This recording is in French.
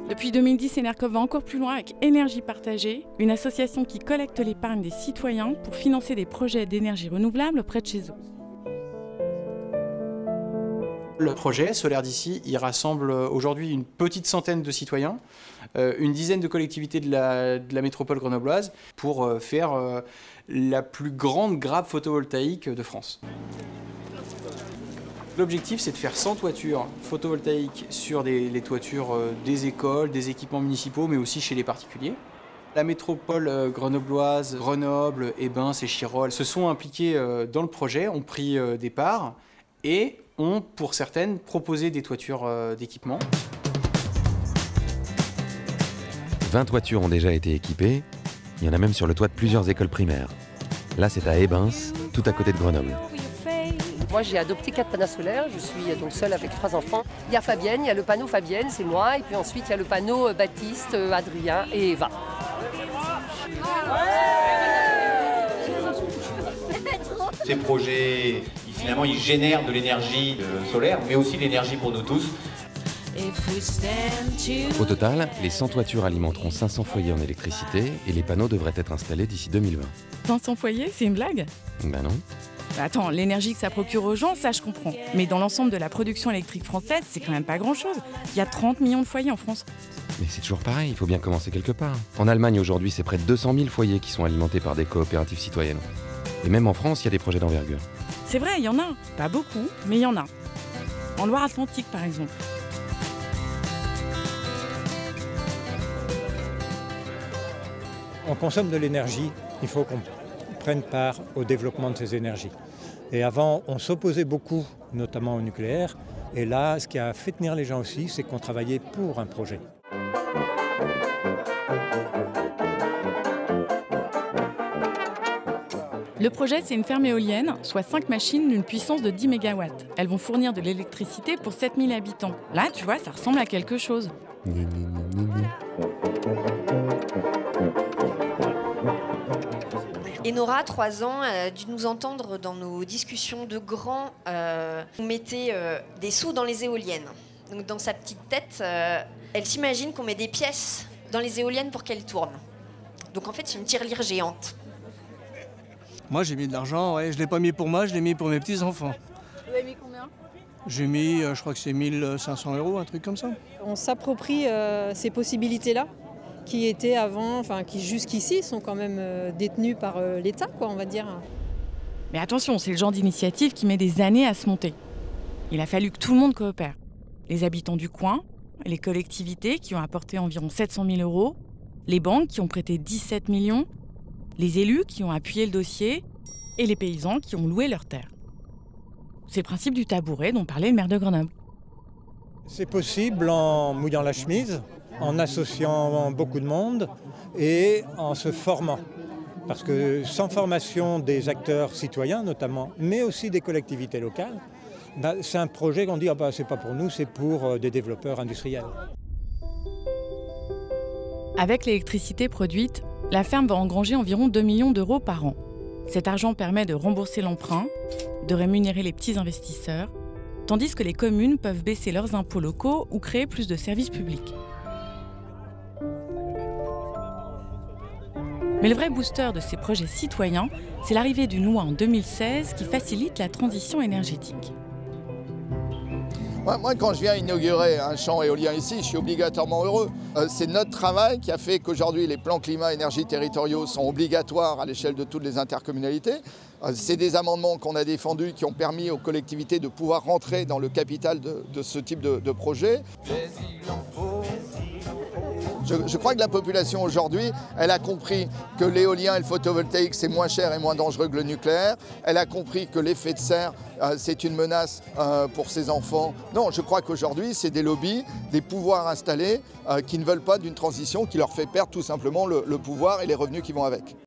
Depuis 2010, Enercoop va encore plus loin avec Énergie Partagée, une association qui collecte l'épargne des citoyens pour financer des projets d'énergie renouvelable près de chez eux. Le projet Solaire d'ici, il rassemble aujourd'hui une petite centaine de citoyens, une dizaine de collectivités de la métropole grenobloise pour faire la plus grande grappe photovoltaïque de France. L'objectif, c'est de faire 100 toitures photovoltaïques sur les toitures des écoles, des équipements municipaux, mais aussi chez les particuliers. La métropole grenobloise, Grenoble, Ebens et Chirol se sont impliqués dans le projet, ont pris des parts et ont, pour certaines, proposé des toitures d'équipement. 20 toitures ont déjà été équipées. Il y en a même sur le toit de plusieurs écoles primaires. Là, c'est à Ebens, tout à côté de Grenoble. Moi, j'ai adopté 4 panneaux solaires. Je suis donc seule avec 3 enfants. Il y a Fabienne, il y a le panneau Fabienne, c'est moi. Et puis ensuite, il y a le panneau Baptiste, Adrien et Eva. Ces projets, finalement, ils génèrent de l'énergie solaire, mais aussi de l'énergie pour nous tous. Au total, les 100 toitures alimenteront 500 foyers en électricité et les panneaux devraient être installés d'ici 2020. 500 foyers, c'est une blague? Ben non. Attends, l'énergie que ça procure aux gens, ça je comprends. Mais dans l'ensemble de la production électrique française, c'est quand même pas grand-chose. Il y a 30 millions de foyers en France. Mais c'est toujours pareil, il faut bien commencer quelque part. En Allemagne, aujourd'hui, c'est près de 200 000 foyers qui sont alimentés par des coopératives citoyennes. Et même en France, il y a des projets d'envergure. C'est vrai, il y en a. Pas beaucoup, mais il y en a. En Loire-Atlantique, par exemple. On consomme de l'énergie, il faut qu'on prenne part au développement de ces énergies. Et avant, on s'opposait beaucoup, notamment au nucléaire. Et là, ce qui a fait tenir les gens aussi, c'est qu'on travaillait pour un projet. Le projet, c'est une ferme éolienne, soit 5 machines d'une puissance de 10 MW. Elles vont fournir de l'électricité pour 7000 habitants. Là, tu vois, ça ressemble à quelque chose. Et Nora, 3 ans, elle a dû nous entendre dans nos discussions de grands. On mettait des sous dans les éoliennes. Donc dans sa petite tête, elle s'imagine qu'on met des pièces dans les éoliennes pour qu'elles tournent. Donc en fait, c'est une tirelire géante. Moi, j'ai mis de l'argent, ouais. Je ne l'ai pas mis pour moi, je l'ai mis pour mes petits-enfants. Vous avez mis combien? J'ai mis, je crois que c'est 1500 €, un truc comme ça. On s'approprie ces possibilités-là, qui étaient avant, enfin qui jusqu'ici sont quand même détenues par l'État, quoi, on va dire. Mais attention, c'est le genre d'initiative qui met des années à se monter. Il a fallu que tout le monde coopère. Les habitants du coin, les collectivités qui ont apporté environ 700 000 €, les banques qui ont prêté 17 millions, les élus qui ont appuyé le dossier et les paysans qui ont loué leurs terres. C'est le principe du tabouret dont parlait le maire de Grenoble. C'est possible en mouillant la chemise, en associant beaucoup de monde et en se formant. Parce que sans formation des acteurs citoyens notamment, mais aussi des collectivités locales, c'est un projet qu'on dit « c'est pas pour nous, c'est pour des développeurs industriels ». Avec l'électricité produite, la ferme va engranger environ 2 millions d'euros par an. Cet argent permet de rembourser l'emprunt, de rémunérer les petits investisseurs, tandis que les communes peuvent baisser leurs impôts locaux ou créer plus de services publics. Mais le vrai booster de ces projets citoyens, c'est l'arrivée du NOA en 2016 qui facilite la transition énergétique. Moi, quand je viens inaugurer un champ éolien ici, je suis obligatoirement heureux. C'est notre travail qui a fait qu'aujourd'hui, les plans climat-énergie territoriaux sont obligatoires à l'échelle de toutes les intercommunalités. C'est des amendements qu'on a défendus qui ont permis aux collectivités de pouvoir rentrer dans le capital de ce type de projet. Je crois que la population aujourd'hui, elle a compris que l'éolien et le photovoltaïque, c'est moins cher et moins dangereux que le nucléaire. Elle a compris que l'effet de serre, c'est une menace pour ses enfants. Non, je crois qu'aujourd'hui, c'est des lobbies, des pouvoirs installés qui ne veulent pas d'une transition qui leur fait perdre tout simplement le pouvoir et les revenus qui vont avec.